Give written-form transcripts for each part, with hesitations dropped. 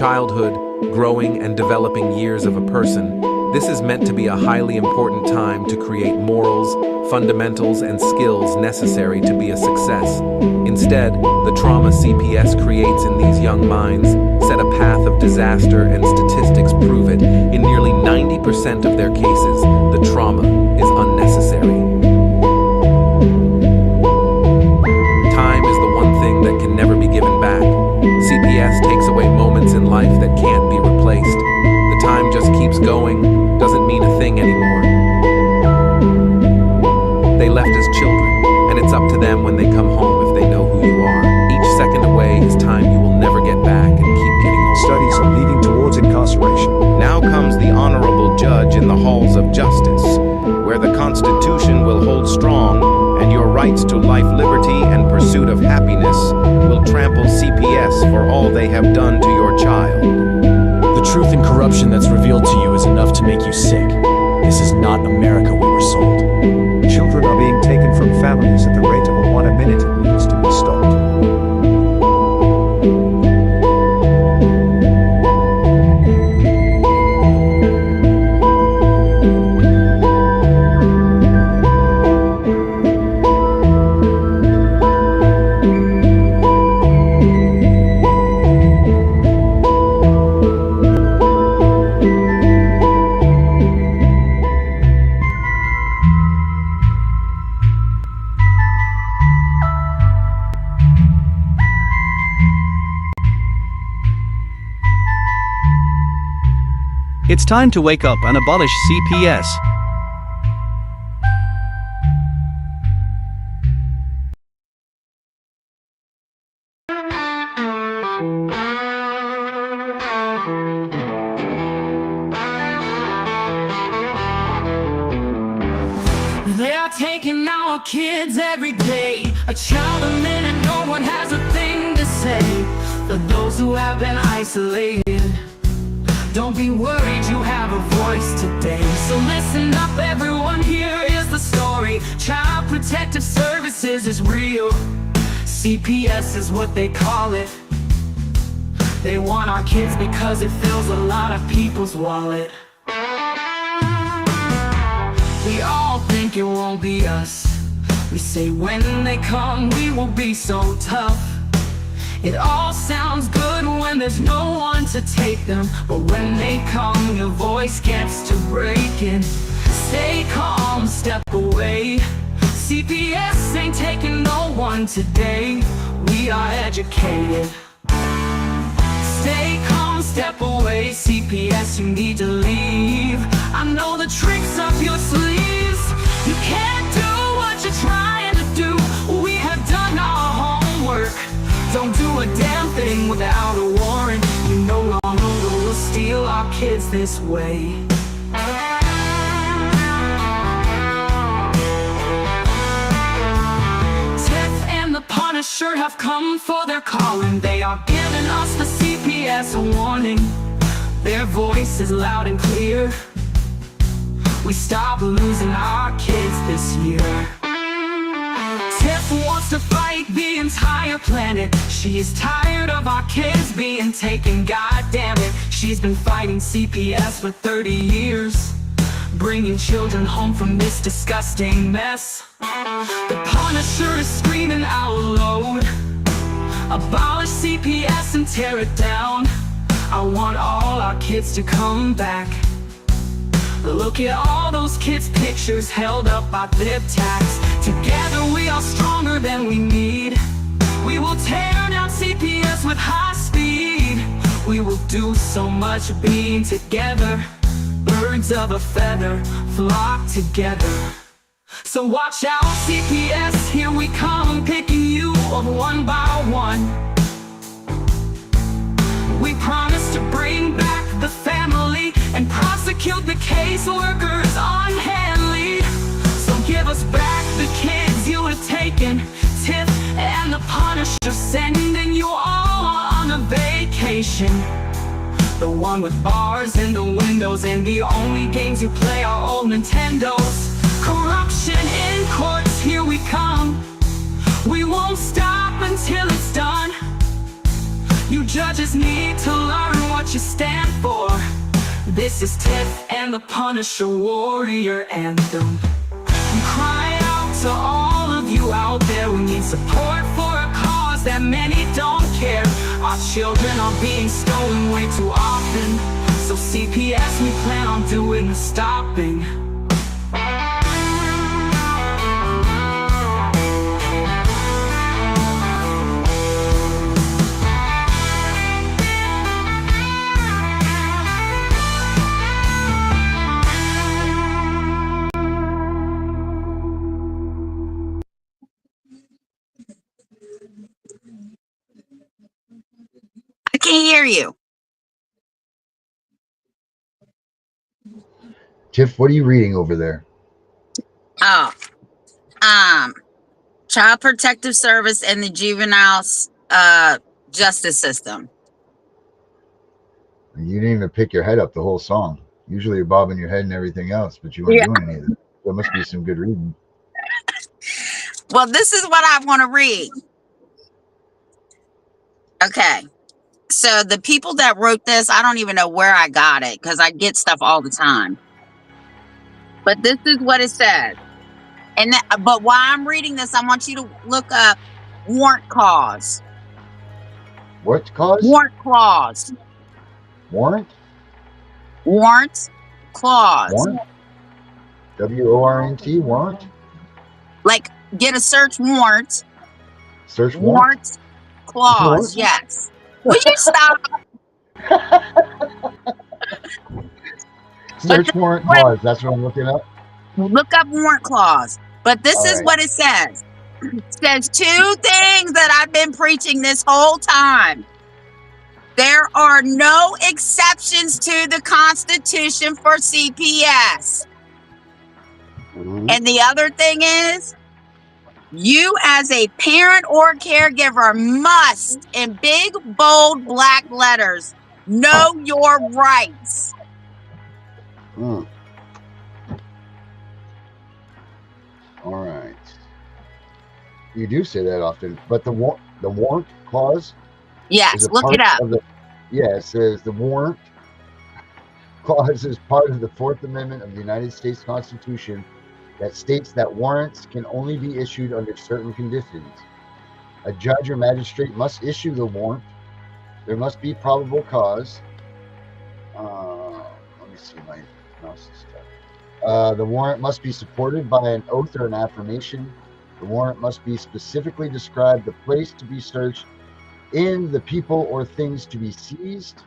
childhood, growing and developing years of a person, this is meant to be a highly important time to create morals, fundamentals, and skills necessary to be a success. Instead, the trauma CPS creates in these young minds set a path of disaster, and statistics prove it. In nearly 90% of their cases, the trauma is unnecessary. Time is the one thing that can never be given back. CPS takes away moments in life that can't be replaced. The time just keeps going, doesn't mean a thing anymore. They left as children, and it's up to them when they come home if they know who you are. Each second away is time you will never get back and keep getting older. Studies are leading towards incarceration. Now comes the honorable judge in the halls of justice, where the Constitution will hold strong, and your rights to life, liberty, and pursuit of happiness will trample CPS for all they have done to your child. The truth and corruption that's revealed to you is enough to make you sick. This is not America we were sold. Children are being taken from families at the rate of 1 a minute. It needs to be stopped. It's time to wake up and abolish CPS. They are taking our kids every day. A child a minute, no one has a thing to say. For those who have been isolated, don't be worried, you have a voice today. So listen up everyone, here is the story. Child Protective Services is real. CPS is what they call it. They want our kids because it fills a lot of people's wallet. We all think it won't be us. We say when they come we will be so tough. It all sounds good when there's no one to take them, but when they come your voice gets to breaking. Stay calm, step away. CPS ain't taking no one today. We are educated. Stay calm, step away. CPS, you need to leave. I know the tricks up your sleeves. You can't do what you're trying to do. We have done our homework. Don't do a damn thing without a warrant. You no longer will steal our kids this way. Tiff and the Punisher have come for their calling. They are giving us the CPS a warning. Their voice is loud and clear. We stop losing our kids this year. Tiff wants to fight the entire planet. She is tired of our kids being taken, god damn it. She's been fighting CPS for 30 years, bringing children home from this disgusting mess. The Punisher is screaming out loud, abolish CPS and tear it down. I want all our kids to come back. Look at all those kids' pictures held up by their tags. Together we are stronger than we need. We will tear down CPS with high speed. We will do so much being together. Birds of a feather flock together. So watch out CPS, here we come, picking you up one by one. We promise to bring back the family and prosecute the caseworkers unhandily. So give us back the kids you have taken. Tiff and the Punisher sending you all on a vacation. The one with bars in the windows and the only games you play are old Nintendos. Corruption in courts, here we come. We won't stop until it's done. You judges need to learn what you stand for. This is Tiff and the Punisher warrior anthem. We cry out to all of you out there. We need support for a cause that many don't care. Our children are being stolen way too often. So CPS, we plan on doing the stopping. I can't hear you. Tiff, what are you reading over there? Oh, Child Protective Service and the juvenile justice system. You didn't even pick your head up the whole song. Usually you're bobbing your head and everything else, but you weren't doing any of it. There must be some good reading. Well, this is what I want to read. Okay. So the people that wrote this, I don't even know where I got it because I get stuff all the time. But this is what it says. But while I'm reading this, I want you to look up warrant clause. What cause? Warrant clause. Warrant? Warrant clause. Warrant? W-O-R-N-T, warrant? Like get a search warrant. Search warrant? Clause, yes. Will you stop? Search warrant clause, that's what I'm looking up? Look up warrant clause. But this is what it says. It says two things that I've been preaching this whole time. There are no exceptions to the Constitution for CPS. And the other thing is, you as a parent or caregiver must, in big, bold, black letters, know your rights. All right. You do say that often, but the warrant clause? Yes, look it up. It says the warrant clause is part of the Fourth Amendment of the United States Constitution that states that warrants can only be issued under certain conditions. A judge or magistrate must issue the warrant. There must be probable cause. Let me see my mouse stuff. The warrant must be supported by an oath or an affirmation. The warrant must be specifically describe the place to be searched in the people or things to be seized.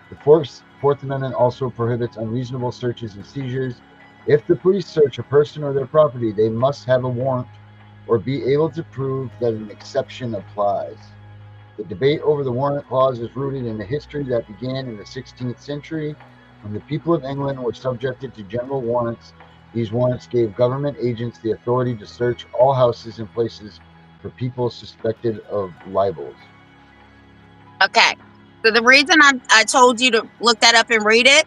The Fourth Amendment also prohibits unreasonable searches and seizures. If the police search a person or their property, they must have a warrant or be able to prove that an exception applies. The debate over the warrant clause is rooted in a history that began in the 16th century when the people of England were subjected to general warrants. These warrants gave government agents the authority to search all houses and places for people suspected of libels. Okay, so the reason I told you to look that up and read it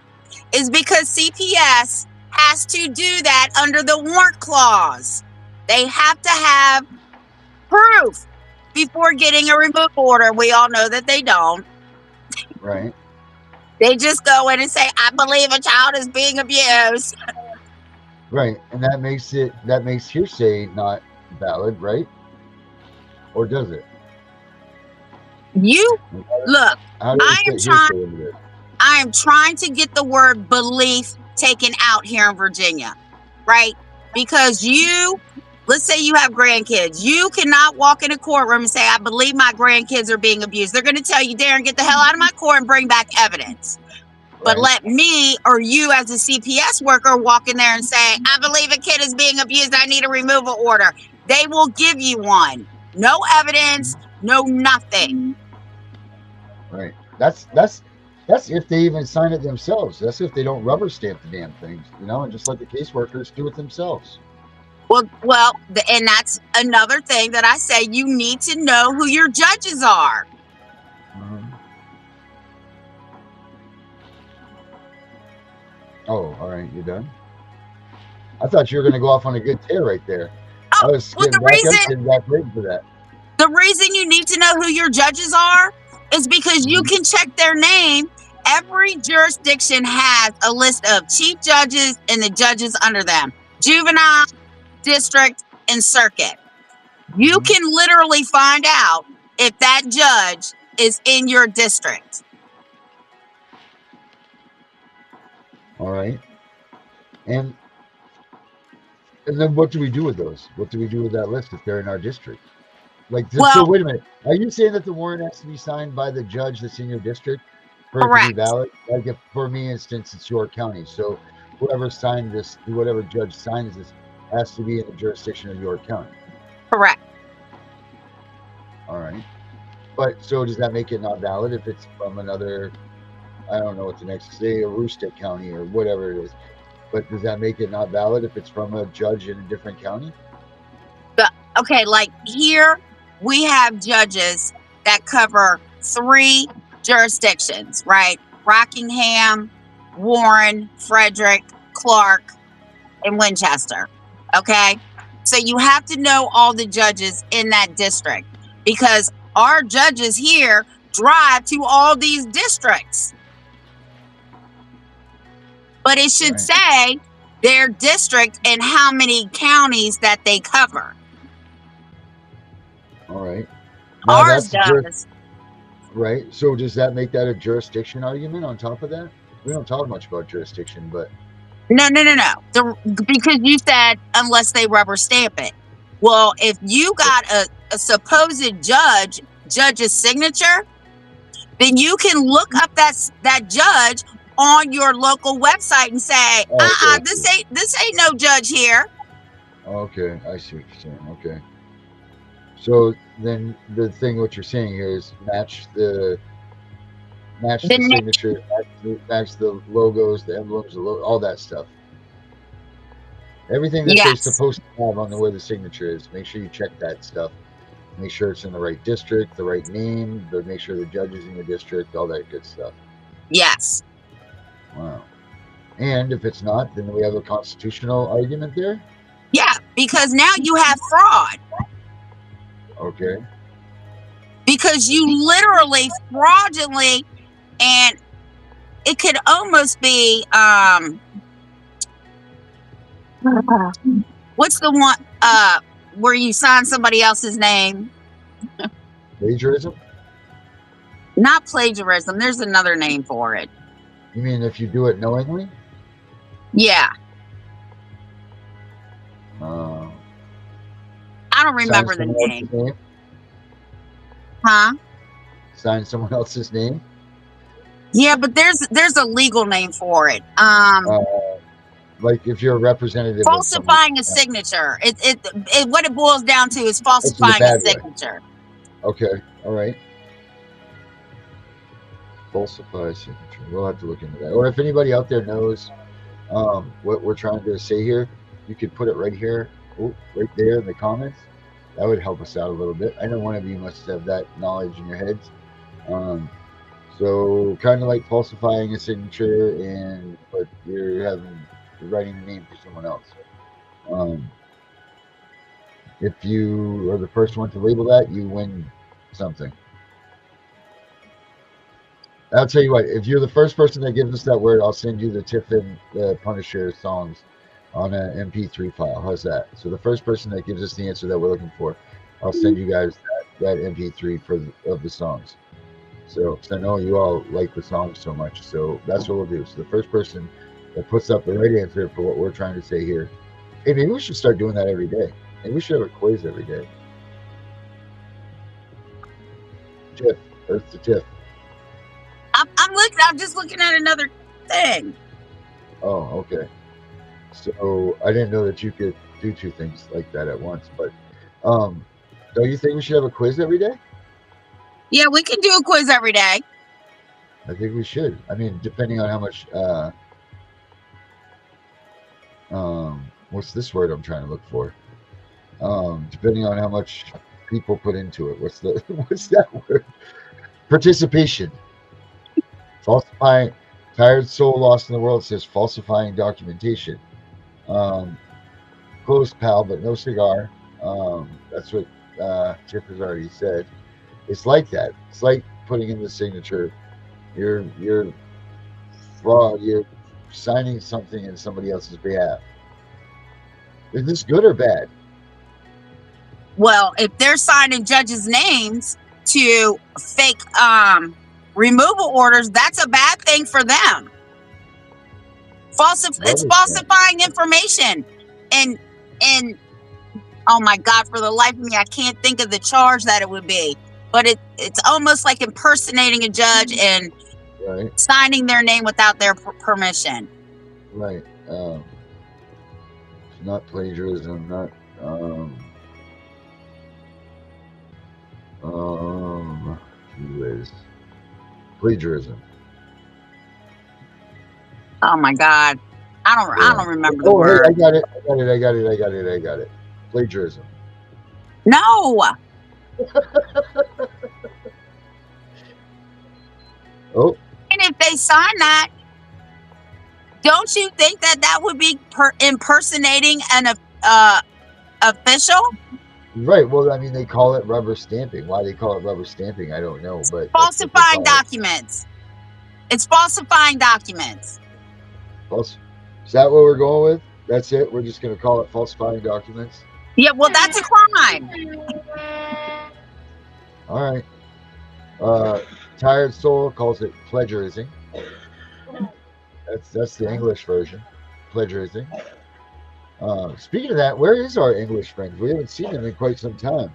is because CPS has to do that under the warrant clause. They have to have proof before getting a removal order. We all know that they don't. Right. They just go in and say, I believe a child is being abused. Right, and that makes hearsay not valid, right? Or does it? You look, I am trying to get the word belief taken out here in Virginia, right? Because let's say you have grandkids. You cannot walk in a courtroom and say, I believe my grandkids are being abused. They're going to tell you, Darren, get the hell out of my court and bring back evidence. But let me or you as a CPS worker walk in there and say, I believe a kid is being abused. I need a removal order. They will give you one. No evidence, no nothing. Right. That's if they even sign it themselves. That's if they don't rubber stamp the damn things, and just let the caseworkers do it themselves. Well, and that's another thing that I say, you need to know who your judges are. Oh, all right, you done? I thought you were going to go off on a good tear right there. Oh, I was getting back ready for that. The reason you need to know who your judges are It's because you can check their name. Every jurisdiction has a list of chief judges and the judges under them. Juvenile, district, and circuit. You can literally find out if that judge is in your district. All right. And then what do we do with those? What do we do with that list if they're in our district? Like, so wait a minute. Are you saying that the warrant has to be signed by the judge that's in your district for it to be valid? Like, if, for me, instance, it's York County. So whoever signed this, whatever judge signs this, has to be in the jurisdiction of York County. Correct. All right. But so does that make it not valid if it's from another, I don't know what the next, say, Aroostook County or whatever it is. But does that make it not valid if it's from a judge in a different county? Okay, like here, we have judges that cover 3 jurisdictions, right? Rockingham, Warren, Frederick, Clark, and Winchester. Okay? So you have to know all the judges in that district because our judges here drive to all these districts. But it should say their district and how many counties that they cover. All right. Now Ours does. Right. So does that make that a jurisdiction argument on top of that? We don't talk much about jurisdiction, but No. Because you said unless they rubber stamp it. Well, if you got a supposed judge's signature, then you can look up that judge on your local website and say, this ain't no judge here. Okay, I see what you're saying. Okay. So then the thing what you're saying here is match the signature, match the logos, the emblems, all that stuff. Everything that they're supposed to have on the way the signature is. Make sure you check that stuff. Make sure it's in the right district, the right name, but make sure the judge is in your district, all that good stuff. Yes. Wow. And if it's not, then we have a constitutional argument there? Yeah, because now you have fraud. Okay. Because you literally fraudulently, and it could almost be what's the one where you sign somebody else's name? Plagiarism? Not plagiarism. There's another name for it. You mean if you do it knowingly? Yeah. I don't remember the name. Huh? Sign someone else's name? Yeah, but there's a legal name for it. Like if you're a representative, falsifying a signature. It what it boils down to is falsifying a signature. Okay, all right. Falsify a signature. We'll have to look into that. Or if anybody out there knows what we're trying to say here, you could put it right here, right there in the comments. That would help us out a little bit. I know one of you must have that knowledge in your heads. So kind of like falsifying a signature, but you're writing the name for someone else. If you are the first one to label that, you win something. I'll tell you what, if you're the first person that gives us that word, I'll send you the Tiff the Punisher songs on an MP3 file. How's that? So the first person that gives us the answer that we're looking for, I'll send you guys that MP3 of the songs. So I know you all like the songs so much, so that's what we'll do. So the first person that puts up the right answer for what we're trying to say here. Hey, maybe we should start doing that every day. Maybe we should have a quiz every day. Tiff, Earth to Tiff. I'm just looking at another thing. Oh, okay. So I didn't know that you could do 2 things like that at once, but don't you think we should have a quiz every day? Yeah, we can do a quiz every day. I think we should. I mean, depending on how much what's this word I'm trying to look for? Depending on how much people put into it. What's that word? Participation. Falsifying. Tired soul lost in the world says falsifying documentation. Close, pal, but no cigar. That's what Tiff has already said. It's like that. It's like putting in the signature. You're fraud. You're signing something in somebody else's behalf. Is this good or bad? Well, if they're signing judges' names to fake removal orders, that's a bad thing for them. It's falsifying information. And oh my God, for the life of me, I can't think of the charge that it would be. But it's almost like impersonating a judge and signing their name without their permission. Right. It's not plagiarism, not plagiarism. Oh my God. I don't remember the word. Hey, I got it. Plagiarism. No. Oh. And if they sign that, don't you think that would be impersonating an official? Right. Well, I mean, they call it rubber stamping. Why they call it rubber stamping, I don't know. But falsifying documents. It's falsifying documents. Is that what we're going with? That's it? We're just going to call it falsifying documents? Yeah, well, that's a crime. All right. Tired Soul calls it plagiarizing. That's the English version. Plagiarizing. Speaking of that, where is our English friends? We haven't seen them in quite some time.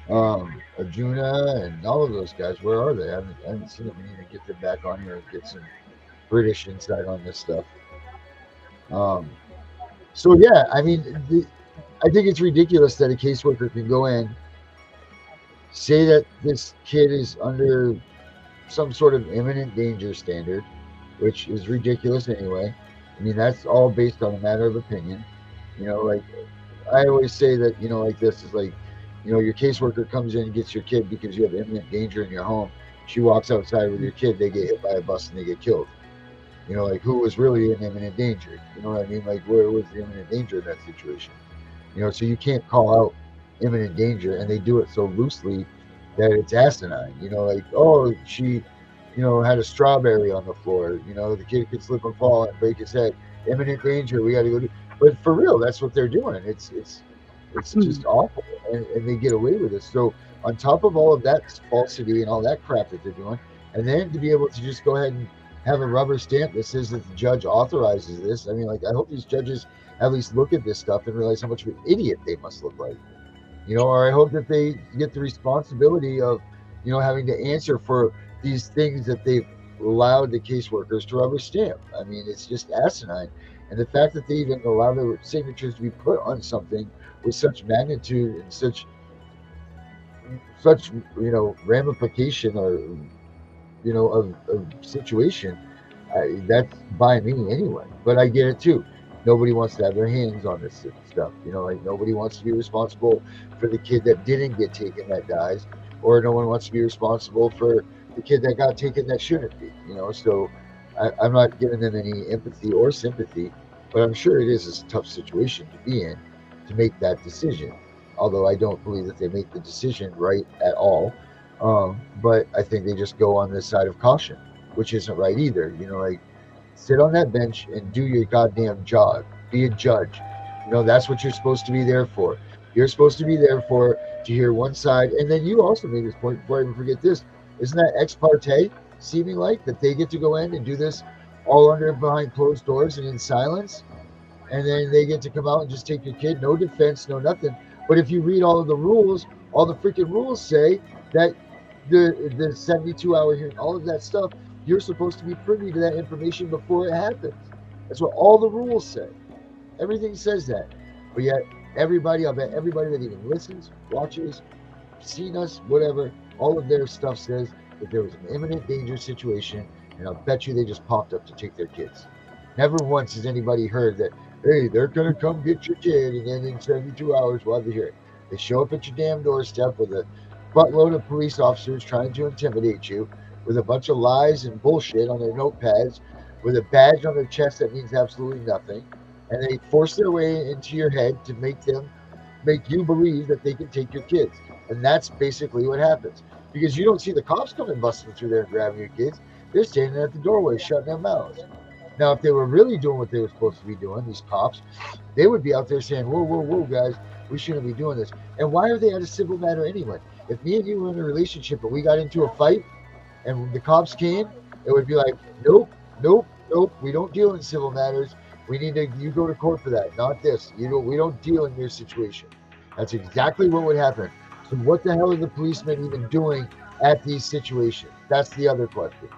Arjuna and all of those guys, where are they? I haven't seen them. We need to get them back on here and get some British insight on this stuff. So yeah, I mean, I think it's ridiculous that a caseworker can go in, say that this kid is under some sort of imminent danger standard, which is ridiculous anyway. I mean, that's all based on a matter of opinion. You know, like I always say that, you know, like this is like, you know, your caseworker comes in and gets your kid because you have imminent danger in your home. She walks outside with your kid, they get hit by a bus and they get killed. You know, like who was really in imminent danger? You know what I mean? Like where was the imminent danger in that situation? You know, so you can't call out imminent danger, and they do it so loosely that it's asinine. You know, like, oh, she, you know, had a strawberry on the floor. You know, the kid could slip and fall and break his head. Imminent danger. We got to go do. But for real, that's what they're doing. It's just awful, and they get away with it. So on top of all of that falsity and all that crap that they're doing, and then to be able to just go ahead and have a rubber stamp that says that the judge authorizes this. I mean, like, I hope these judges at least look at this stuff and realize how much of an idiot they must look like. You know, or I hope that they get the responsibility of, you know, having to answer for these things that they've allowed the caseworkers to rubber stamp. I mean, it's just asinine. And the fact that they even allow their signatures to be put on something with such magnitude and such, you know, ramification or, you know, of situation, that's by me anyway. But I get it too. Nobody wants to have their hands on this stuff. You know, like nobody wants to be responsible for the kid that didn't get taken that dies, or no one wants to be responsible for the kid that got taken that shouldn't be. You know, so I'm not giving them any empathy or sympathy, but I'm sure it is a tough situation to be in to make that decision. Although I don't believe that they make the decision right at all. But I think they just go on this side of caution, which isn't right either. You know, like sit on that bench and do your goddamn job. Be a judge. You know, that's what you're supposed to be there for. You're supposed to be there to hear one side. And then you also made this point, before I even forget this, isn't that ex parte seeming like that they get to go in and do this all behind closed doors and in silence? And then they get to come out and just take your kid, no defense, no nothing. But if you read all of the rules, all the freaking rules say that the 72-hour hearing, all of that stuff, you're supposed to be privy to that information before it happens. That's what all the rules say. Everything says that. But yet, I'll bet everybody that even listens, watches, seen us, whatever, all of their stuff says that there was an imminent danger situation, and I'll bet you they just popped up to take their kids. Never once has anybody heard that, hey, they're going to come get your kid, and then in 72 hours, we'll have to hear it. They show up at your damn doorstep with a buttload of police officers trying to intimidate you, with a bunch of lies and bullshit on their notepads, with a badge on their chest that means absolutely nothing, and they force their way into your head to make you believe that they can take your kids. And that's basically what happens. because you don't see the cops coming busting through there and grabbing your kids. They're standing at the doorway shutting their mouths. Now, if they were really doing what they were supposed to be doing, these cops, they would be out there saying, whoa, whoa, whoa, guys, we shouldn't be doing this. And why are they at a civil matter anyway? If me and you were in a relationship and we got into a fight and the cops came, it would be like, nope, nope, nope, we don't deal in civil matters. You go to court for that, not this. We don't deal in your situation. That's exactly what would happen. So what the hell are the policemen even doing at these situations? That's the other question.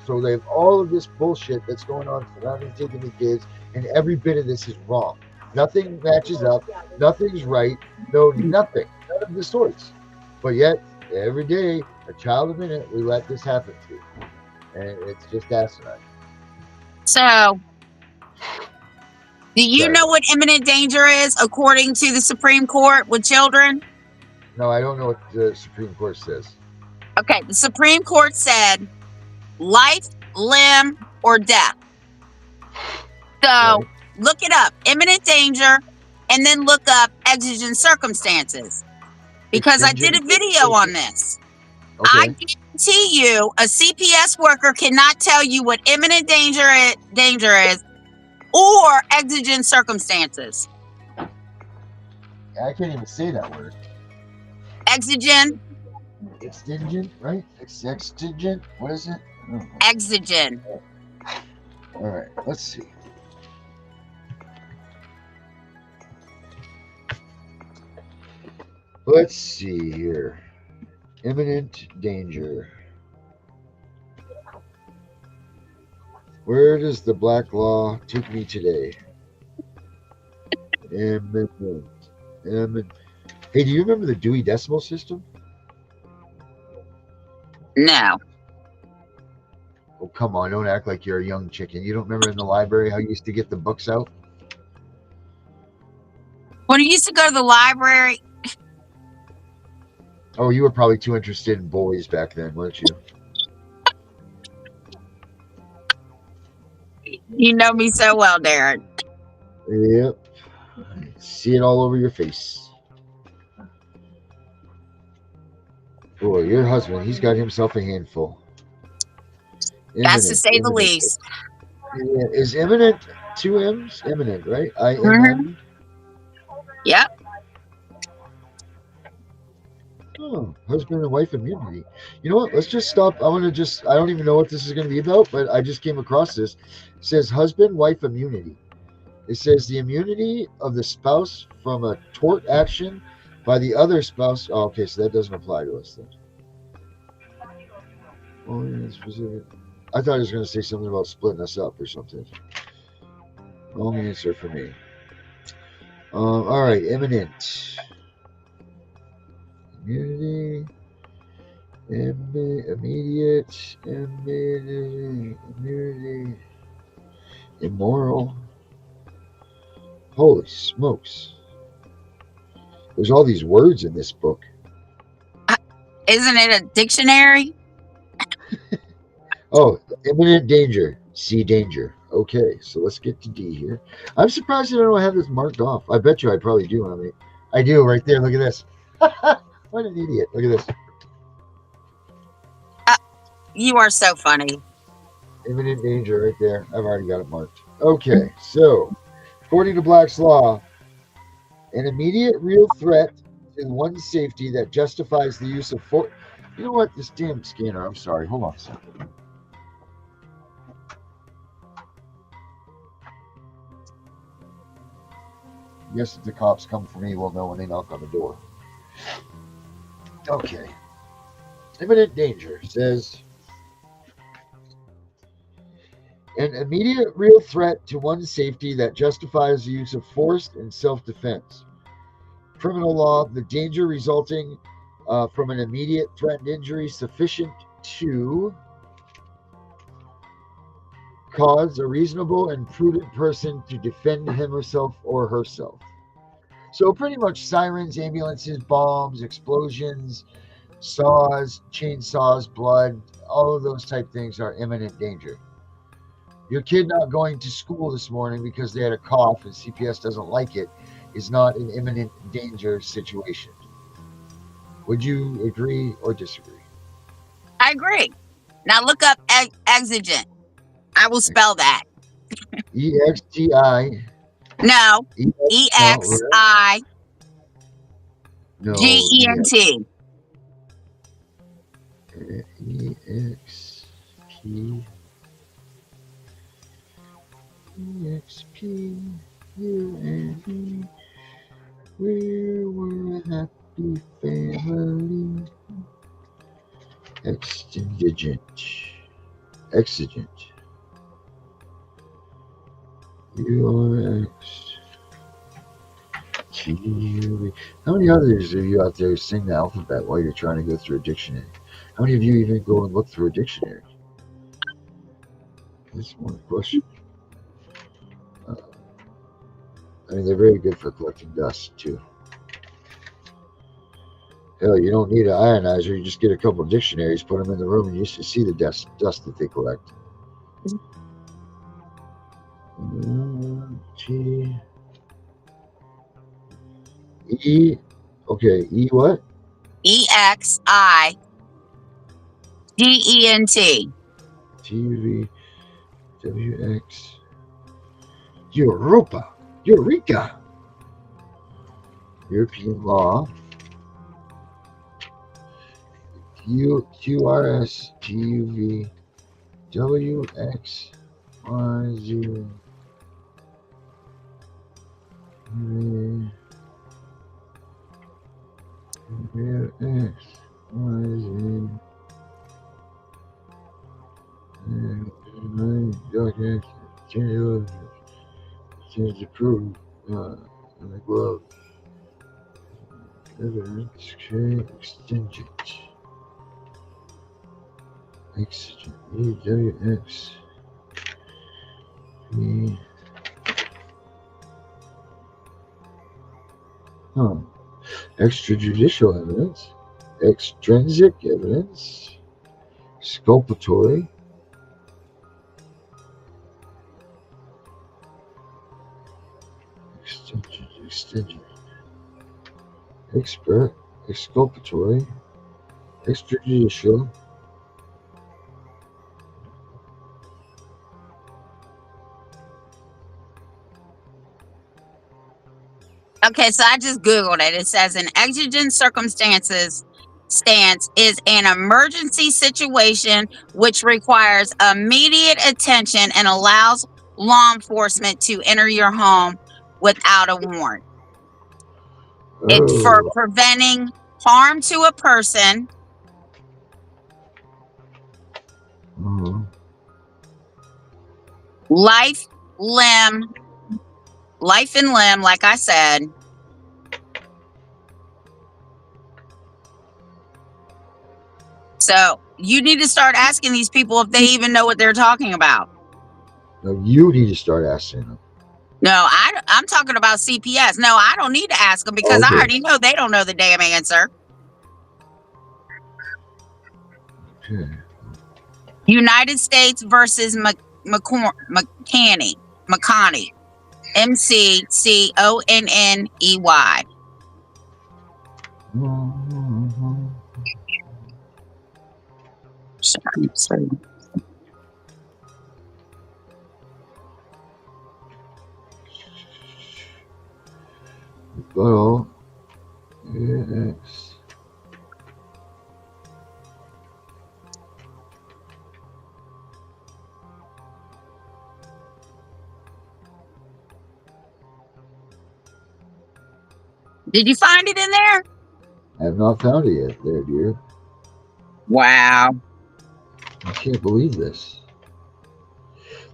So they have all of this bullshit that's going on surrounding taking the kids, and every bit of this is wrong. Nothing matches up. Nothing's right. No, nothing. None of the sorts. But yet, every day, a child a minute, we let this happen to. And it's just asinine. So, do you know what imminent danger is according to the Supreme Court with children? No, I don't know what the Supreme Court says. Okay, the Supreme Court said life, limb, or death. So look it up, imminent danger, and then look up exigent circumstances. Because I did a video on this. Okay. I guarantee you a CPS worker cannot tell you what imminent danger is or exigent circumstances. I can't even say that word. Exigent. Exigent, right? Exigent. What is it? Exigent. All right, let's see. Let's see here. Imminent danger. Where does the black law take me today? Imminent. Hey, do you remember the Dewey Decimal System? No. Oh, come on. Don't act like you're a young chicken. You don't remember in the library how you used to get the books out? When you used to go to the library. Oh, you were probably too interested in boys back then, weren't you? You know me so well, Darren. Yep. See it all over your face. Boy, your husband, he's got himself a handful. That's to say the least. Yeah. Is imminent 2 M's? Imminent, right? I-M-M? Yep. Oh, husband and wife immunity. You know what? Let's just stop. I don't even know what this is going to be about, but I just came across this. It says husband-wife immunity. It says the immunity of the spouse from a tort action by the other spouse. Oh, okay, so that doesn't apply to us then. Oh, yeah, specific. I thought he was going to say something about splitting us up or something. Wrong answer for me. All right, imminent. Immunity. Immediate. Immunity. Immoral. Holy smokes. There's all these words in this book. Isn't it a dictionary? Oh, imminent danger. See danger. Okay, so let's get to D here. I'm surprised that I don't have this marked off. I bet you I probably do. I mean, I do right there. Look at this. What an idiot. Look at this. You are so funny. Imminent danger right there. I've already got it marked. Okay, so according to Black's Law, an immediate real threat to one's safety that justifies the use of force. You know what? This damn scanner. I'm sorry. Hold on a second. Yes, if the cops come for me, we'll know when they knock on the door. Okay. Imminent danger says an immediate real threat to one's safety that justifies the use of force in self-defense. Criminal law, the danger resulting from an immediate threatened injury sufficient to cause a reasonable and prudent person to defend himself or herself. So pretty much sirens, ambulances, bombs, explosions, saws, chainsaws, blood, all of those type things are imminent danger. Your kid not going to school this morning because they had a cough and CPS doesn't like it is not an imminent danger situation. Would you agree or disagree? I agree. Now look up exigent. I will spell that. EXTI. No, No, right? No, EXIGENT. EXPUND. We're a happy family. Exigent. Exigent. URX. How many others of you out there sing the alphabet while you're trying to go through a dictionary? How many of you even go and look through a dictionary? That's one question. I mean, they're very good for collecting dust, too. Hell, you don't need an ionizer. You just get a couple of dictionaries, put them in the room, and you should see the dust that they collect. G. E. Okay, E what? EXIGENT. TV. WX. Europa. Eureka. European law. QRS. GUV. WX. YZ. Change the proof in the glove. Evidence extingent. Exigent. EWX. P. Extrajudicial evidence. Extrinsic evidence. Sculpatory. Extingent. Expert. Exculpatory. Extrajudicial. Okay, so I just Googled it. It says an exigent circumstances stance is an emergency situation which requires immediate attention and allows law enforcement to enter your home without a warrant. It's for preventing harm to a person, life and limb, like I said. So you need to start asking these people if they even know what they're talking about. No, you need to start asking them. No, I'm talking about CPS. No, I don't need to ask them because I already know they don't know the damn answer. Okay. United States versus McConney. McConney. Sorry. Well, yes. Did you find it in there? I have not found it yet, there, dear. Wow. I can't believe this.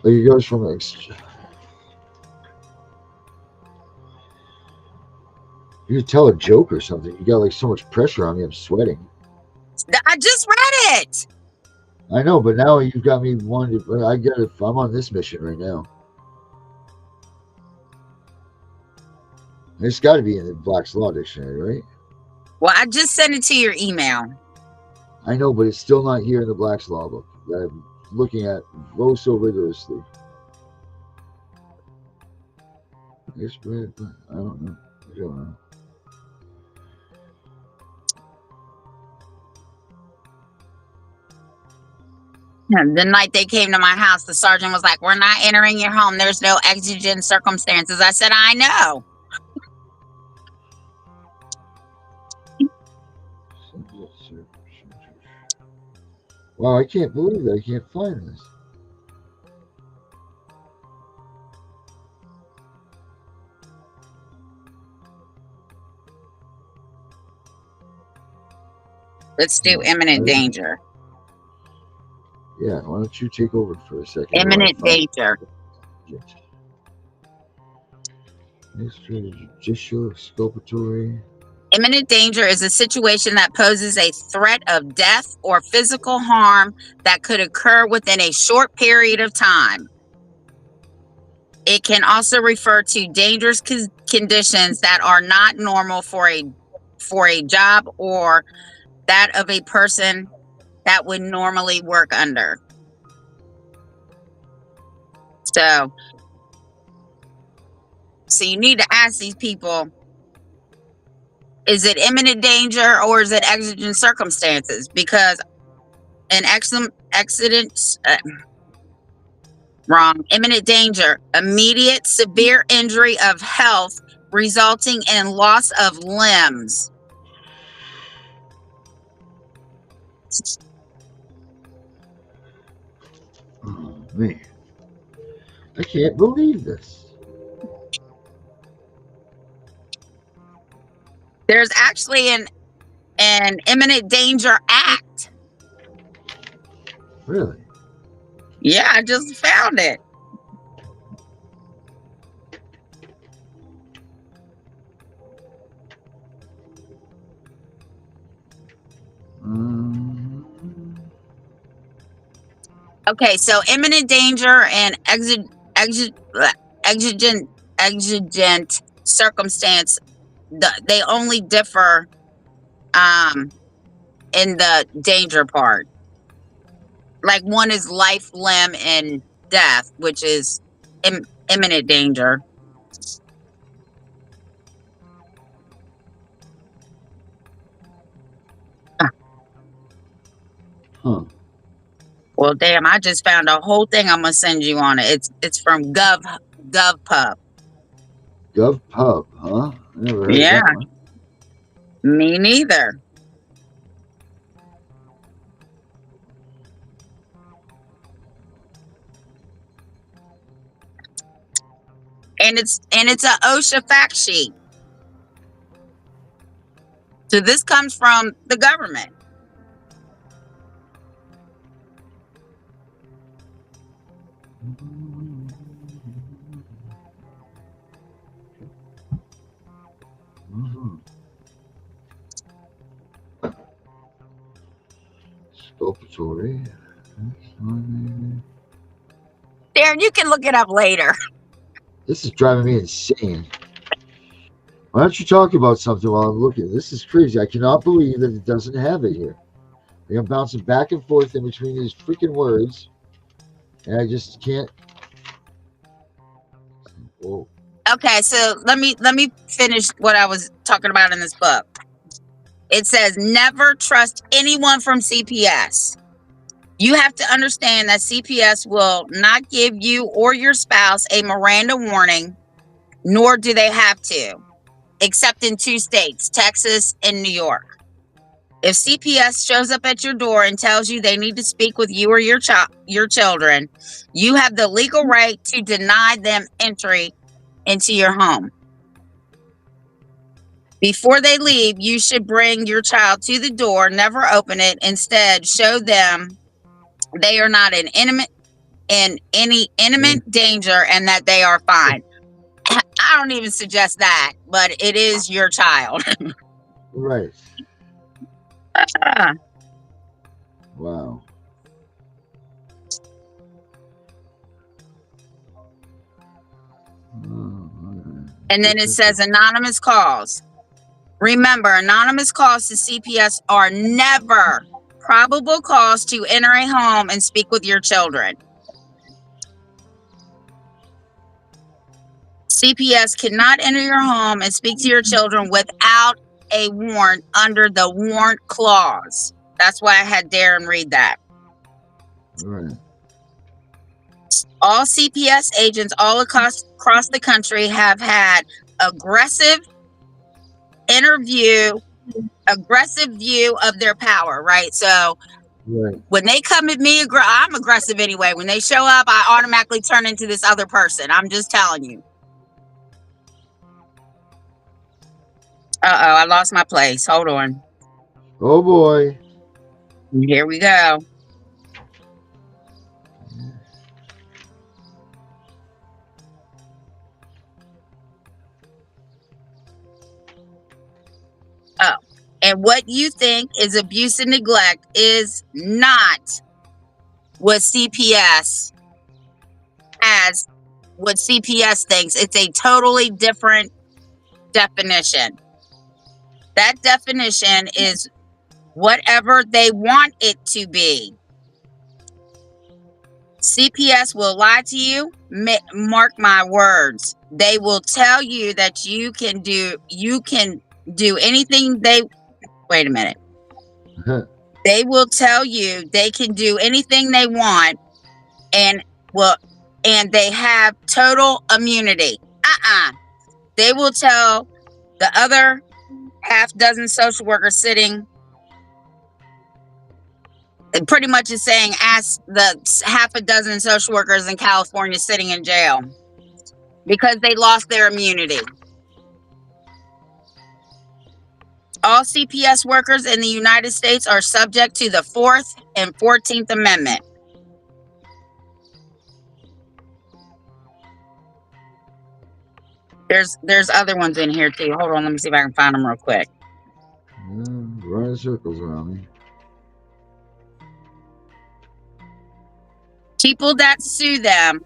Like it goes from you tell a joke or something. You got like so much pressure on me. I'm sweating. I just read it. I know, but now you've got me wanting. I got it. I'm on this mission right now. It's got to be in the Black's Law Dictionary, right? Well, I just sent it to your email. I know, but it's still not here in the Black's Law book that I'm looking at so rigorously. I don't know. The night they came to my house, the sergeant was like, "We're not entering your home. There's no exigent circumstances." I said, "I know." Wow, I can't believe that. I can't find this. Let's do imminent danger. Yeah, why don't you take over for a second? Imminent danger. Administrative, judicial, exculpatory. Imminent danger is a situation that poses a threat of death or physical harm that could occur within a short period of time. It can also refer to dangerous conditions that are not normal for a job or that of a person that would normally work under. So you need to ask these people, is it imminent danger or is it exigent circumstances? Because an imminent danger, immediate severe injury of health resulting in loss of limbs. Oh, man. I can't believe this. There's actually an imminent danger act. Really? Yeah, I just found it. Okay, so imminent danger and exigent circumstance, they only differ in the danger part. Like one is life, limb, and death, which is imminent danger. Huh. Well, damn, I just found a whole thing I'm gonna send you on it. It's from GovPub. GovPub, huh? I never heard of Yeah. that one. Me neither. And it's a OSHA fact sheet. So this comes from the government. Exculpatory. Darren, you can look it up later. This is driving me insane. Why don't you talk about something while I'm looking? This is crazy. I cannot believe that it doesn't have it here. I'm bouncing back and forth in between these freaking words, and I just can't. Whoa. Okay, so let me finish what I was talking about in this book. It says never trust anyone from CPS. You have to understand that CPS will not give you or your spouse a Miranda warning, nor do they have to, except in 2 states, Texas and New York. If CPS shows up at your door and tells you they need to speak with you or your children, you have the legal right to deny them entry into your home. Before they leave, you should bring your child to the door, never open it. Instead, show them they are not in any imminent danger and that they are fine. I don't even suggest that, but it is your child. Right. Wow. And then it says anonymous calls. Remember, anonymous calls to CPS are never probable cause to enter a home and speak with your children. CPS cannot enter your home and speak to your children without a warrant under the warrant clause. That's why I had Darren read that. Right. All CPS agents all across the country have had aggressive view of their power, right? So Right. when they come at me, I'm aggressive anyway. When they show up, I automatically turn into this other person. I'm just telling you. Uh-oh, I lost my place. Hold on. Oh boy. Here we go. Oh, and what you think is abuse and neglect is not what CPS thinks. It's a totally different definition. That definition is whatever they want it to be. CPS will lie to you. Mark my words. They will tell you that you can do anything wait a minute. They will tell you they can do anything they want and they have total immunity. They will tell the other half dozen social workers sitting, it pretty much is saying ask the half a dozen social workers in California sitting in jail because they lost their immunity. All CPS workers in the United States are subject to the 4th and 14th Amendment. There's other ones in here too. Hold on, let me see if I can find them real quick. Running circles around me. People that sue them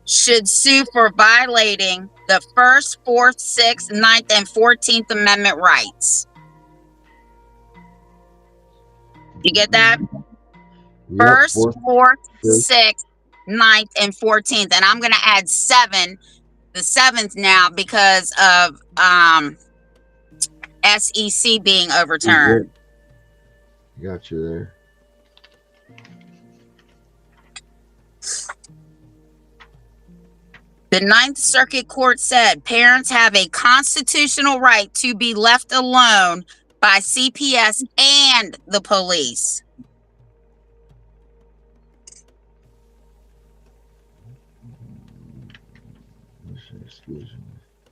should sue for violating the 1st, 4th, 6th, 9th, and 14th Amendment rights. You get that? Yep, 1st, 4th, 6th, 9th, and 14th. And I'm going to add 7, the 7th now because of SEC being overturned. Got you there. The Ninth Circuit Court said parents have a constitutional right to be left alone by CPS and the police.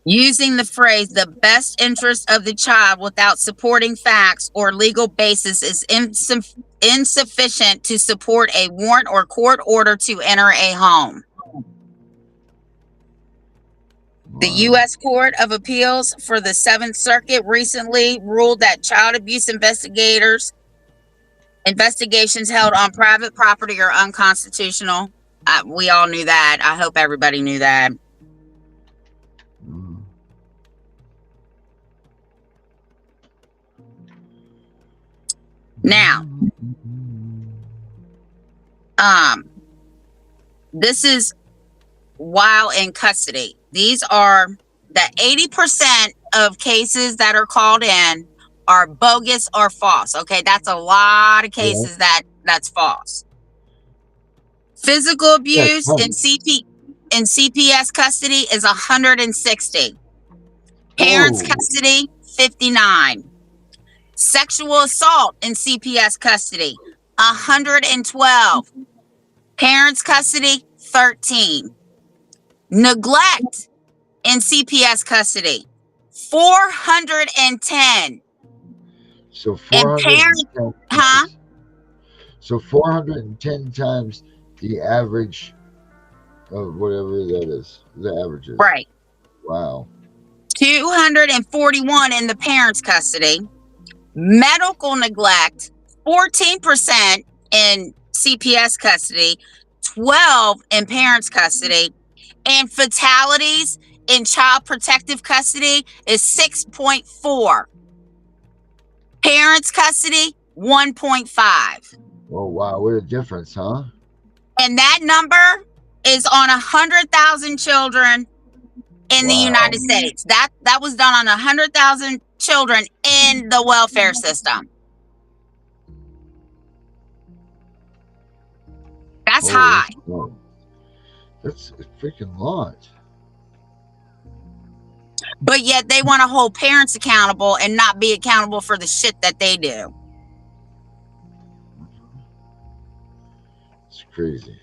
Using the phrase the best interest of the child without supporting facts or legal basis is insufficient to support a warrant or court order to enter a home. The U.S. Court of Appeals for the 7th Circuit recently ruled that child abuse investigations held on private property are unconstitutional. We all knew that. I hope everybody knew that. Now, this is while in custody. These are the 80% of cases that are called in are bogus or false. Okay, that's a lot of cases that's false. Physical abuse in CPS custody is 160. Parents custody 59. Sexual assault in CPS custody 112. Parents custody 13. Neglect in CPS custody 410. So 410 So 410 times the average of whatever that is. The average is. Right. Wow. 241 in the parents custody. Medical neglect 14% in CPS custody, 12 in parents custody. And fatalities in child protective custody is 6.4. Parents custody, 1.5. Oh, wow. What a difference, huh? And that number is on 100,000 children in the United States. That was done on 100,000 children in the welfare system. That's high. Wow. That's a freaking lot. But yet they want to hold parents accountable and not be accountable for the shit that they do. It's crazy.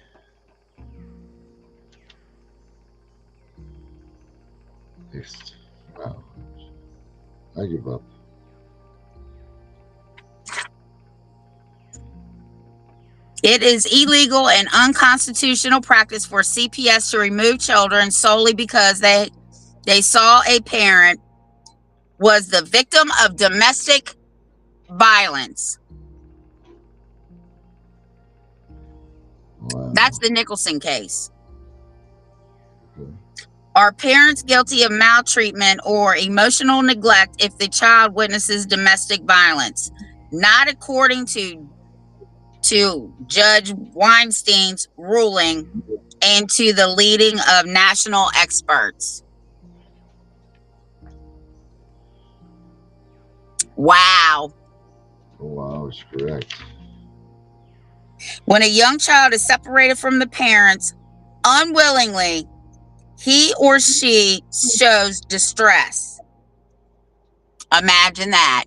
Wow. I give up. It is illegal and unconstitutional practice for CPS to remove children solely because they saw a parent was the victim of domestic violence. Wow. That's the Nicholson case. Okay. Are parents guilty of maltreatment or emotional neglect if the child witnesses domestic violence? Not according to Judge Weinstein's ruling and to the leading of national experts. Wow. Wow, it's correct. When a young child is separated from the parents unwillingly, he or she shows distress. Imagine that.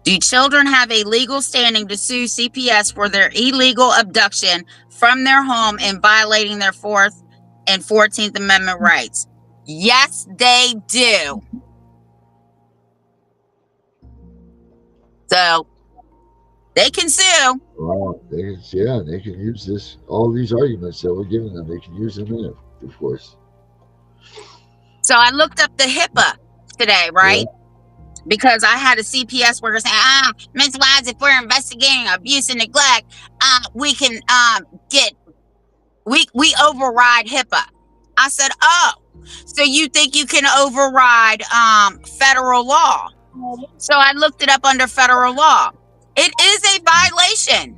Do children have a legal standing to sue CPS for their illegal abduction from their home and violating their 4th and 14th Amendment rights? Yes, they do. So they can sue. Wow. They can use this. All these arguments that we're giving them, they can use them in it, of course. So I looked up the HIPAA today, right? Yeah. Because I had a CPS worker say, Ms. Wise, if we're investigating abuse and neglect, we can we override HIPAA. I said, oh, so you think you can override federal law? So I looked it up under federal law. It is a violation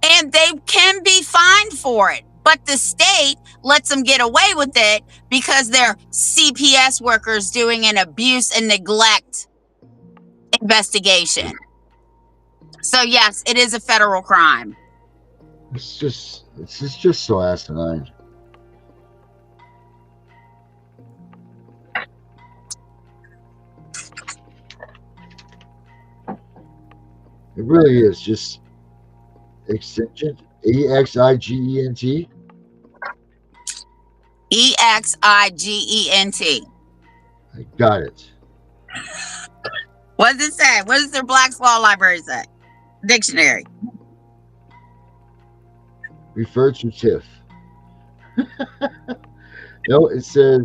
and they can be fined for it. But the state lets them get away with it because they're CPS workers doing an abuse and neglect investigation. So yes, it is a federal crime. It's just so asinine. It really is just exigent. Exigent. Exigent. I got it. What does it say? What does their Black's Law Library say? Dictionary. Refer to Tiff. No, it says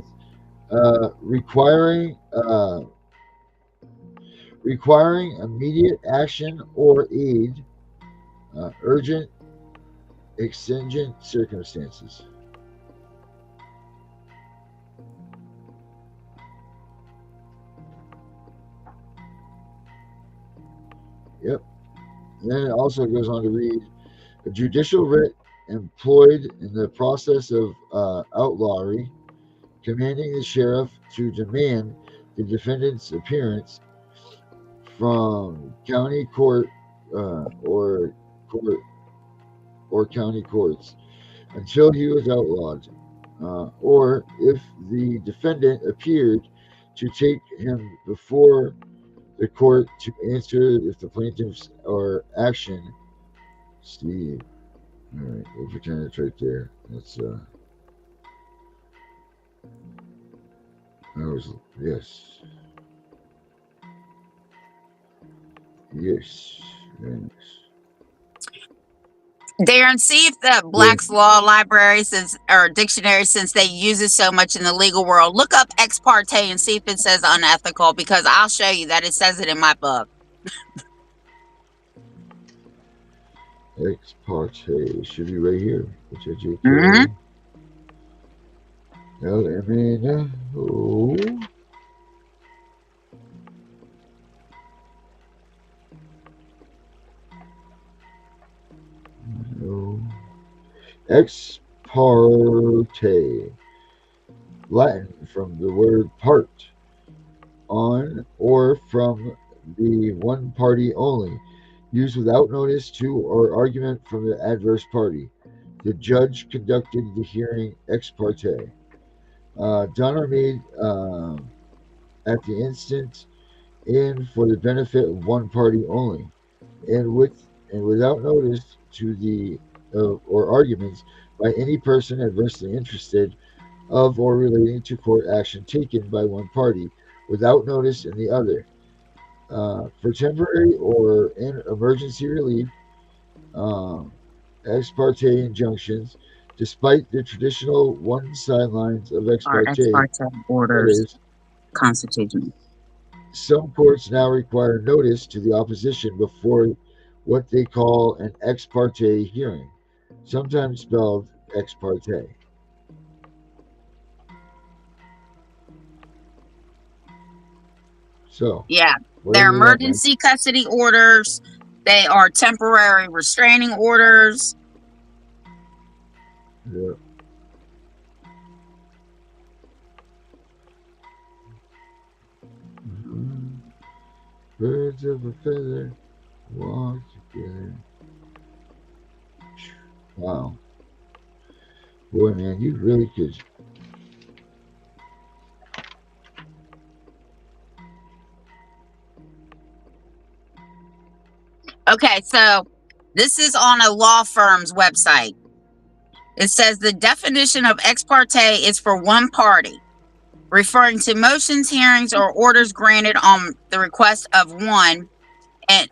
requiring immediate action or aid, urgent, exigent circumstances. Yep. And then it also goes on to read a judicial writ employed in the process of outlawry, commanding the sheriff to demand the defendant's appearance from county court or county courts until he was outlawed, or if the defendant appeared, to take him before the court to answer if the plaintiff's or action. Steve. All right, we'll pretend it's right there. That's yes. Yes. Darren, see if the Black's Law Library or dictionary, since they use it so much in the legal world, look up ex parte and see if it says unethical, because I'll show you that it says it in my book. Ex parte should be right here. Mm-hmm. Ex parte, Latin from the word part, on or from the one party only, used without notice to or argument from the adverse party. The judge conducted the hearing ex parte. Done or made at the instant and for the benefit of one party only, and without notice to the or arguments by any person adversely interested of or relating to court action taken by one party, without notice in the other. For temporary or in emergency relief, um, ex parte injunctions, despite the traditional one sidelines of ex Our ex parte, parte that orders is, constitutional. some courts now require notice to the opposition before what they call an ex parte hearing, sometimes spelled ex parte. So, Yeah, where they're are we at, man? emergency custody orders. They are temporary restraining orders. Yeah. Birds of a feather walk together. Wow. Boy, man, you really could. Okay, so this is on a law firm's website. It says the definition of ex parte is for one party, referring to motions, hearings, or orders granted on the request of one and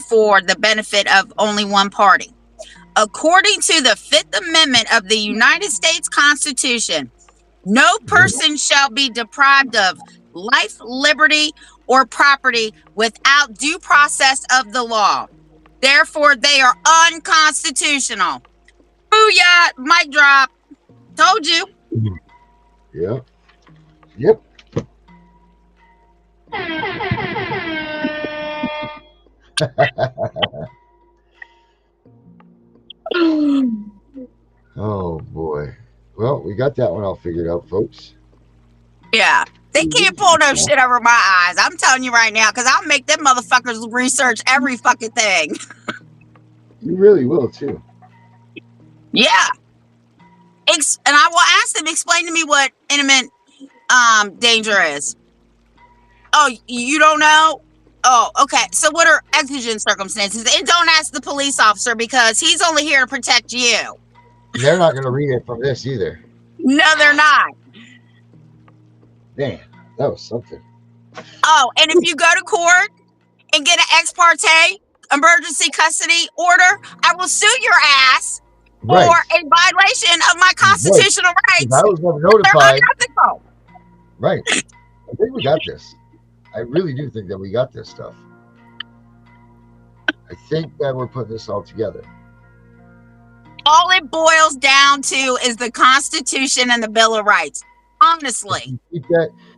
for the benefit of only one party. According to the Fifth Amendment of the United States Constitution, no person shall be deprived of life, liberty, or property without due process of the law. Therefore, they are unconstitutional. Booyah! Mic drop. Told you. Yep. Yep. Oh boy. Well, we got that one all figured out, folks. Yeah. They can't pull no shit over my eyes. I'm telling you right now, because I'll make them motherfuckers research every fucking thing. You really will too. Yeah. And I will ask them, explain to me what imminent danger is. Oh, you don't know? Oh, okay. So what are exigent circumstances? And don't ask the police officer because he's only here to protect you. They're not going to read it from this either. No, they're not. Man, that was something. Oh, and if you go to court and get an ex parte emergency custody order, I will sue your ass for a violation of my constitutional rights. I was never notified. Right. I think we got this. I really do think that we got this stuff. I think that we're putting this all together. All it boils down to is the Constitution and the Bill of Rights. Honestly.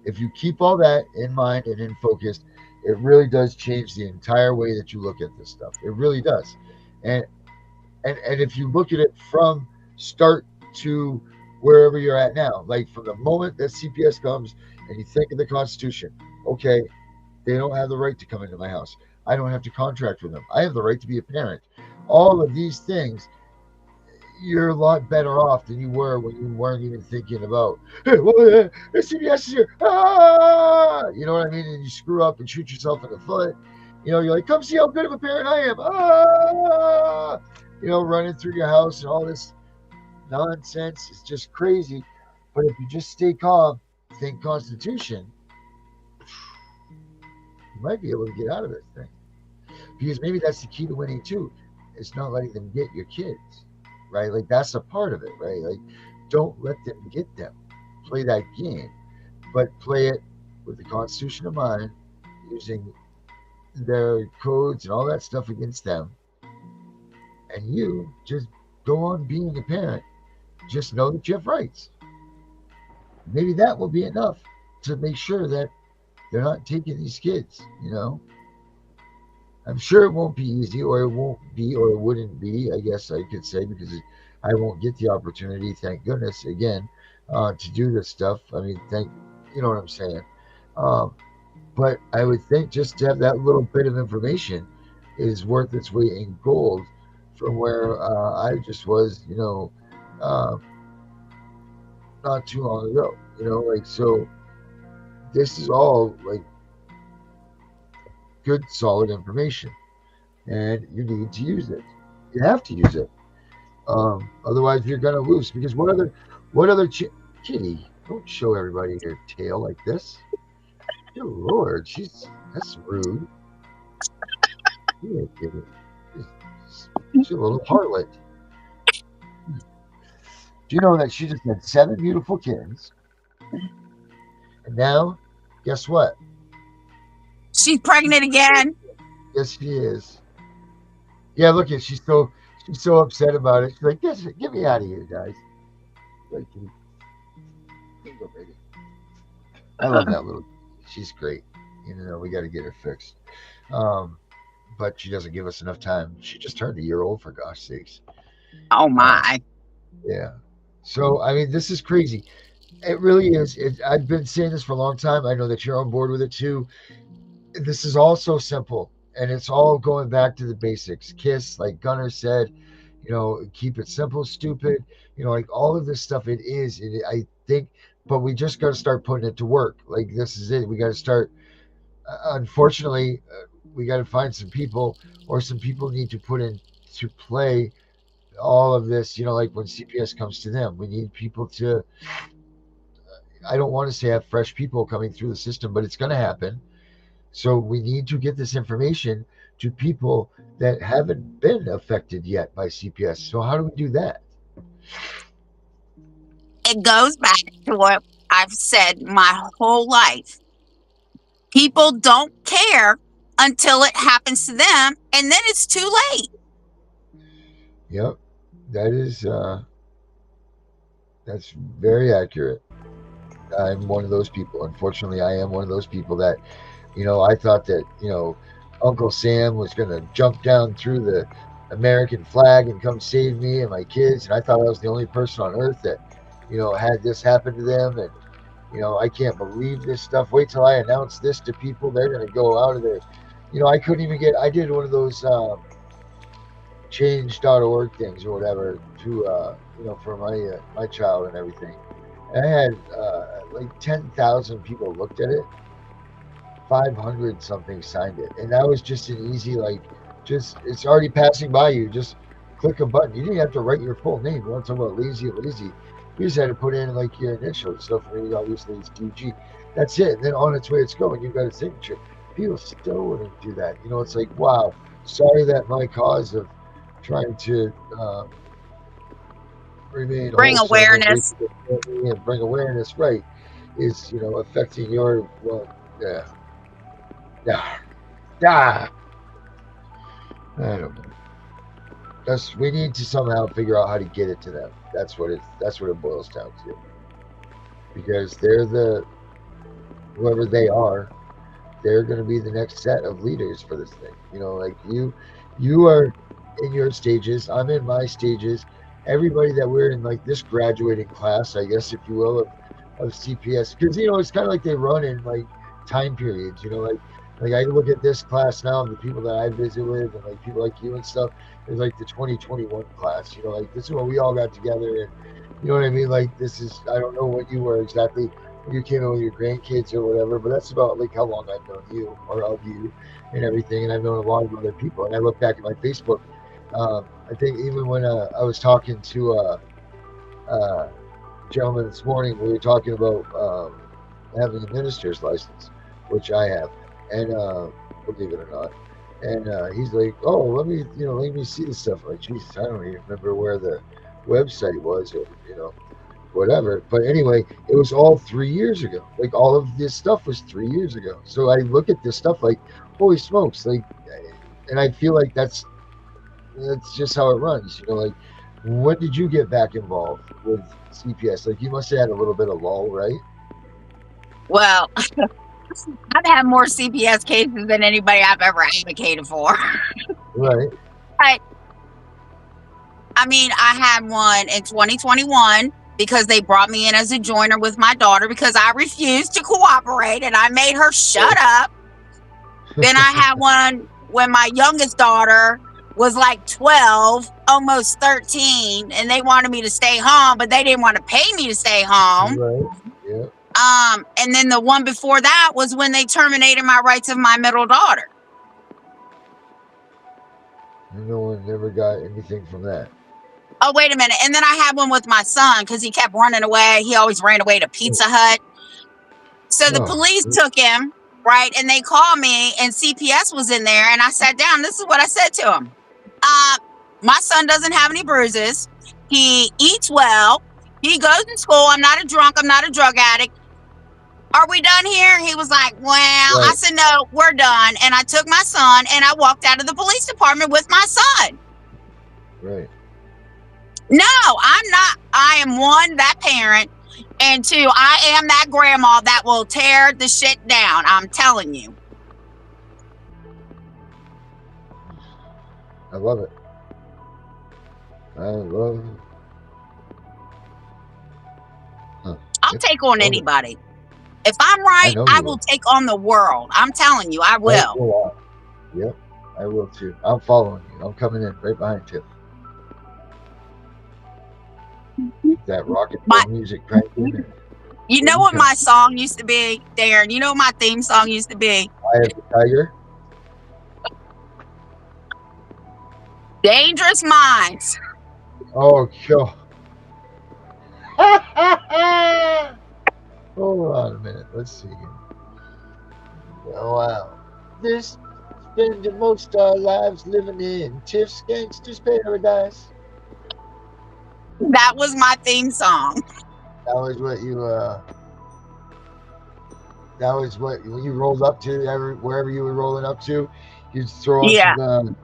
If you keep all that in mind and in focus, it really does change the entire way that you look at this stuff. It really does. And if you look at it from start to wherever you're at now, like from the moment that CPS comes and you think of the Constitution, okay, they don't have the right to come into my house. I don't have to contract with them. I have the right to be a parent. All of these things, you're a lot better off than you were when you weren't even thinking about, hey, well, CBS is here. Ah! You know what I mean? And you screw up and shoot yourself in the foot. You know, you're like, come see how good of a parent I am. Ah! You know, running through your house and all this nonsense. It's just crazy. But if you just stay calm, think Constitution, you might be able to get out of this thing. Because maybe that's the key to winning too. It's not letting them get your kids. Right? Like that's a part of it, right? Like don't let them get them. Play that game, but play it with the Constitution in mind, using their codes and all that stuff against them. And you just go on being a parent. Just know that you have rights. Maybe that will be enough to make sure that they're not taking these kids, you know? I'm sure it won't be easy, or it won't be, or it wouldn't be, I guess I could say, because I won't get the opportunity, thank goodness, again, to do this stuff. I mean, you know what I'm saying? Um, but I would think just to have that little bit of information is worth its weight in gold from where I just was, uh, not too long ago. Like, so this is all like good, solid information, and you need to use it. You have to use it. Otherwise, you're gonna lose. Because kitty? Don't show everybody your tail like this. Good lord, that's rude. You kitty. She's a little harlot. Do you know that she just had 7 beautiful kittens, and now, guess what? She's pregnant again. Yes, she is. Yeah, look at she's so upset about it. She's like, get me out of here, guys. Like, go, baby. I love that little. She's great. We got to get her fixed. But she doesn't give us enough time. She just turned a year old, for gosh sakes. Oh my. Yeah. So I mean, this is crazy. It really is. I've been saying this for a long time. I know that you're on board with it too. This is all so simple, and it's all going back to the basics. KISS, like Gunnar said, keep it simple, stupid. Like all of this stuff. It is. I think, but we just got to start putting it to work. Like this is it. We got to start. Unfortunately, we got to find some people, or some people need to put in to play all of this. Like when CPS comes to them, we need people to. I don't want to say have fresh people coming through the system, but it's going to happen. So we need to get this information to people that haven't been affected yet by CPS. So how do we do that? It goes back to what I've said my whole life. People don't care until it happens to them, and then it's too late. Yep, that's very accurate. I'm one of those people. Unfortunately, I am one of those people that, I thought that, Uncle Sam was going to jump down through the American flag and come save me and my kids. And I thought I was the only person on earth that, had this happen to them. And, I can't believe this stuff. Wait till I announce this to people. They're going to go out of there. I couldn't even I did one of those change.org things or whatever to, for my child and everything. And I had like 10,000 people looked at it. 500 something signed it, and that was just an easy it's already passing by you. Just click a button. You didn't have to write your full name. You want to talk about lazy? You just had to put in like your initials. So for me, obviously it's DG. That's it. And then on its way it's going. You've got a signature. People still wouldn't do that. It's like, wow, sorry that my cause of trying to bring awareness and bring awareness, right, is affecting your I don't know. We need to somehow figure out how to get it to them. That's what it boils down to. Because they're whoever they are, they're going to be the next set of leaders for this thing. Like you are in your stages. I'm in my stages. Everybody that we're in like this graduating class, I guess, if you will, of CPS, because it's kind of like they run in like time periods. Like I look at this class now, and the people that I visit with, and like people like you and stuff, is like the 2021 class. Like this is when we all got together, and you know what I mean. Like this is, I don't know what you were exactly when you came in with your grandkids or whatever, but that's about like how long I've known you or of you and everything, and I've known a lot of other people. And I look back at my Facebook. I think even when I was talking to a gentleman this morning, we were talking about having a minister's license, which I have. And believe it or not, and he's like, "Oh, let me see the stuff." I'm like, Jesus, I don't even remember where the website was, or whatever. But anyway, it was all 3 years ago. Like all of this stuff was 3 years ago. So I look at this stuff like, holy smokes! Like, and I feel like that's just how it runs. Like, when did you get back involved with CPS? Like, you must have had a little bit of lull, right? Well, I've had more CPS cases than anybody I've ever advocated for. Right. I mean, I had one in 2021 because they brought me in as a joiner with my daughter because I refused to cooperate and I made her shut up. Then I had one when my youngest daughter was like 12, almost 13, and they wanted me to stay home, but they didn't want to pay me to stay home. Right. Yeah. And then the one before that was when they terminated my rights of my middle daughter. No one ever got anything from that. Oh, wait a minute. And then I had one with my son because he kept running away. He always ran away to Pizza Hut. So the police took him, right? And they called me and CPS was in there. And I sat down. This is what I said to him. My son doesn't have any bruises. He eats well. He goes to school. I'm not a drunk. I'm not a drug addict. Are we done here? He was like, well, I said, no, we're done. And I took my son and I walked out of the police department with my son. Right. No, I'm not. I am one, that parent. And two, I am that grandma that will tear the shit down. I'm telling you. I love it. I love it. Huh. I'll take on anybody. If I'm right, I will take on the world. I'm telling you, I will. Yep, I will too. I'm following you. I'm coming in right behind Tiff. That rocket music cranked in. You know what my song used to be, Darren? You know what my theme song used to be? Eye of the Tiger. Dangerous Minds. Oh, God. Hold on a minute. Let's see. Oh, wow. This spending most of our lives living in Tiff's Gangster's Paradise. That was my theme song. That was what you, that was what when you rolled up to, wherever you were rolling up to, you'd throw on some,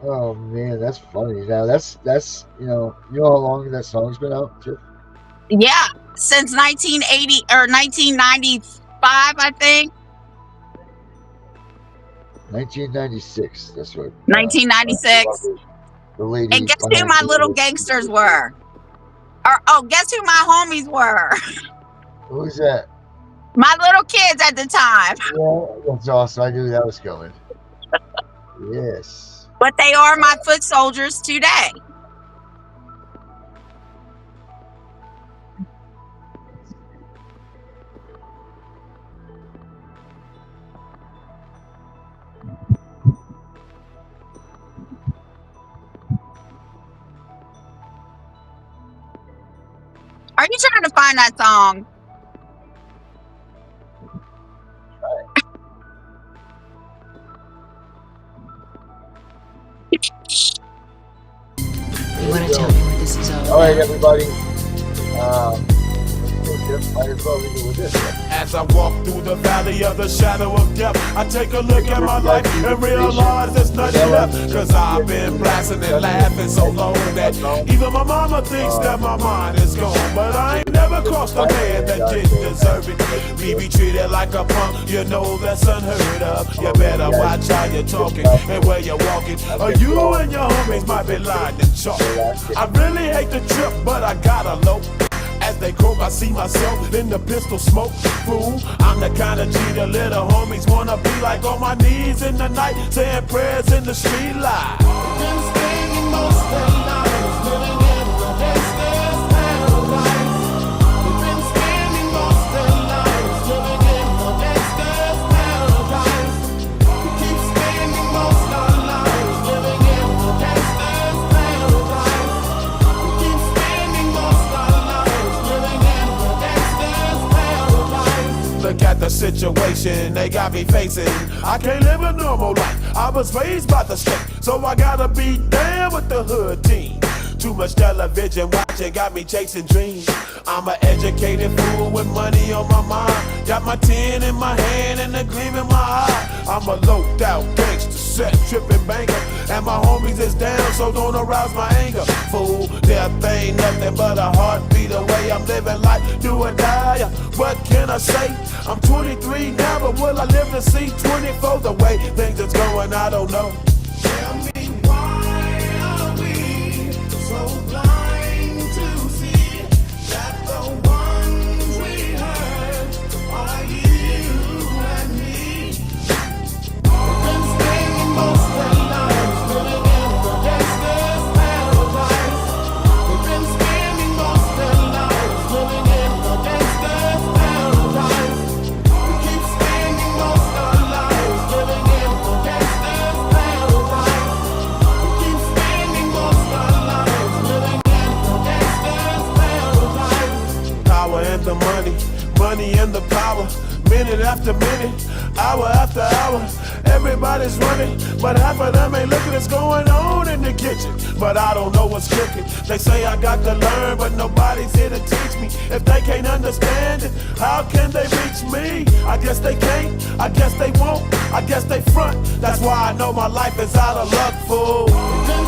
oh, man, that's funny. Now, that's you know how long that song's been out, Tiff? Yeah, since 1980 or 1995, I think. 1996. That's what. 1996. The lady. And guess who my little gangsters were? Or guess who my homies were? Who's that? My little kids at the time. Yeah, that's awesome. I knew that was coming. Yes. But they are my foot soldiers today. Are you trying to find that song? You want to tell me what this is all about? All right, everybody. Might as well leave it with this. As I walk through the valley of the shadow of death, I take a look at my life and realize there's nothing left. Cause I've been blasting and laughing so long that even my mama thinks that my mind is gone. But I ain't never crossed a man that didn't deserve it. Me be treated like a punk, you know that's unheard of. You better watch how you're talking and where you're walking, or you and your homies might be lying in chalk. I really hate the trip, but I gotta low. As they croak, I see myself in the pistol smoke. Fool, I'm the kind of G the little homies wanna be like, on my knees in the night, saying prayers in the street light. Been staying most of the lives, living in the gangster's paradise. We've been spending most of the lives, living in the gangster's paradise. We keep spending most of our lives, living in the gangster's paradise. We keep spending most of our lives, living in the gangster's paradise. Look at the situation they got me facing. I can't live a normal life. I was raised by the state, so I gotta be down with the hood team. Too much television watching got me chasing dreams. I'm an educated fool with money on my mind. Got my tin in my hand and a gleam in my eye. I'm a loped out gangster, set tripping banker, and my homies is down, so don't arouse my anger. Fool, death ain't nothing but a heartbeat away. I'm living life, do or die. What can I say? I'm 23 now, but will I live to see 24? The way things is going, I don't know. Tell me why are we so blind to see everybody's running, but half of them ain't looking what's going on in the kitchen. But I don't know what's cooking. They say I got to learn, but nobody's here to teach me. If they can't understand it, how can they reach me? I guess they can't, I guess they won't, I guess they front. That's why I know my life is out of luck, fool.